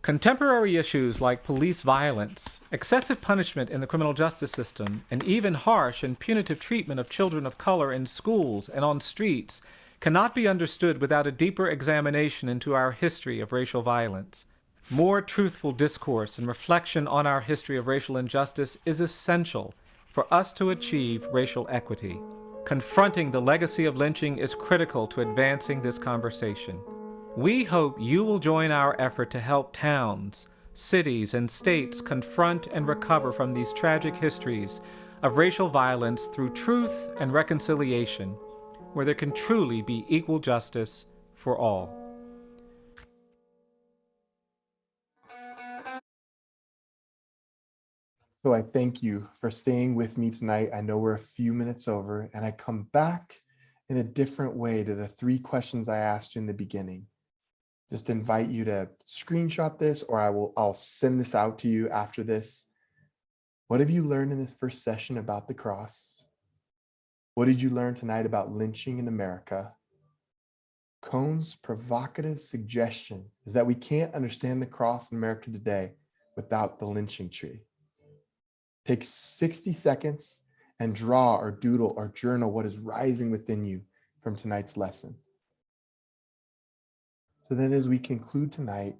Contemporary issues like police violence, excessive punishment in the criminal justice system, and even harsh and punitive treatment of children of color in schools and on streets cannot be understood without a deeper examination into our history of racial violence. More truthful discourse and reflection on our history of racial injustice is essential for us to achieve racial equity. Confronting the legacy of lynching is critical to advancing this conversation. We hope you will join our effort to help towns, cities, and states confront and recover from these tragic histories of racial violence through truth and reconciliation, where there can truly be equal justice for all. So I thank you for staying with me tonight. I know we're a few minutes over, and I come back in a different way to the 3 questions I asked you in the beginning. Just invite you to screenshot this, or I'll send this out to you after this. What have you learned in this first session about the cross? What did you learn tonight about lynching in America? Cohn's provocative suggestion is that we can't understand the cross in America today without the lynching tree. Take 60 seconds and draw or doodle or journal what is rising within you from tonight's lesson. So then as we conclude tonight,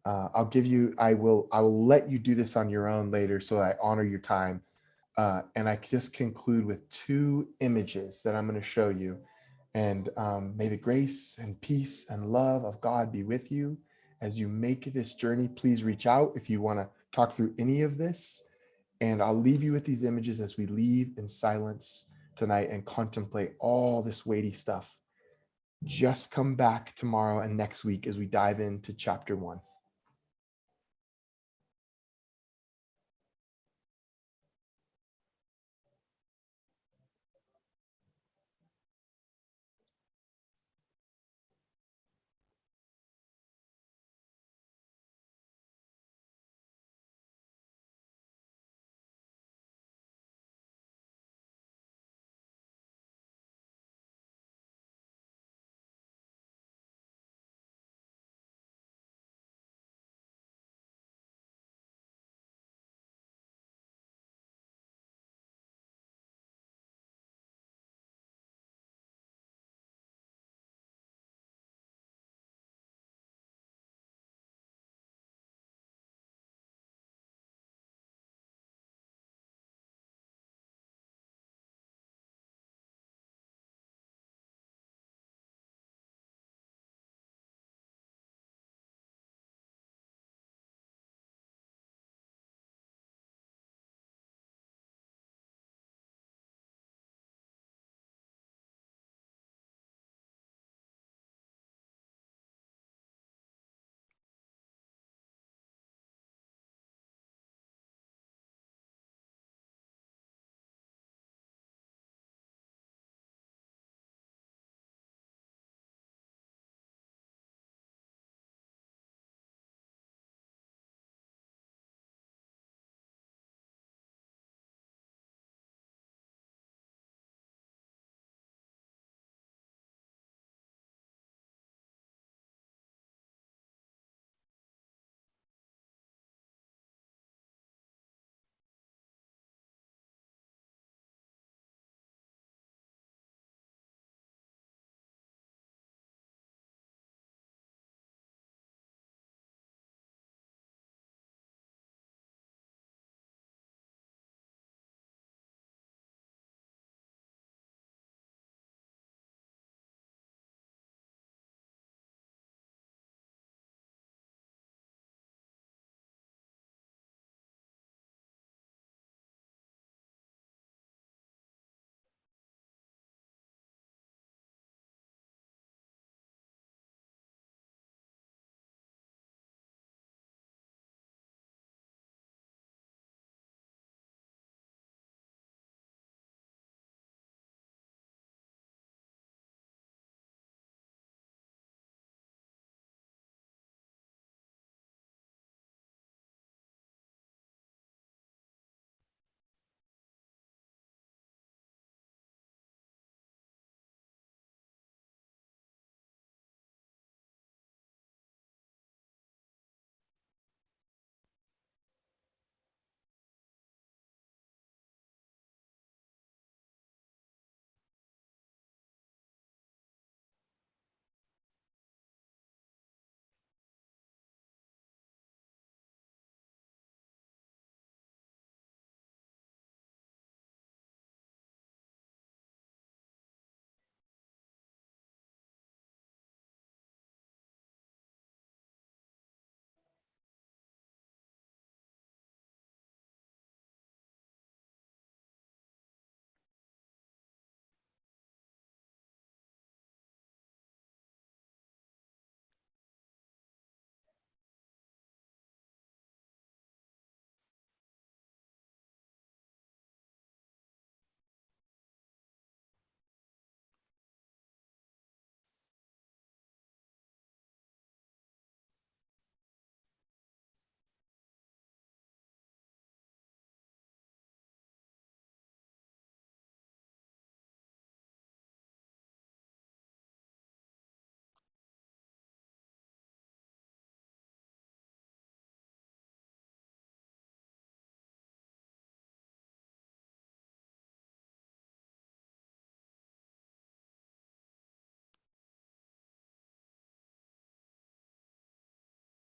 I will let you do this on your own later so I honor your time. And I just conclude with 2 images that I'm going to show you. And may the grace and peace and love of God be with you as you make this journey. Please reach out if you want to talk through any of this. And I'll leave you with these images as we leave in silence tonight and contemplate all this weighty stuff. Just come back tomorrow and next week as we dive into chapter 1.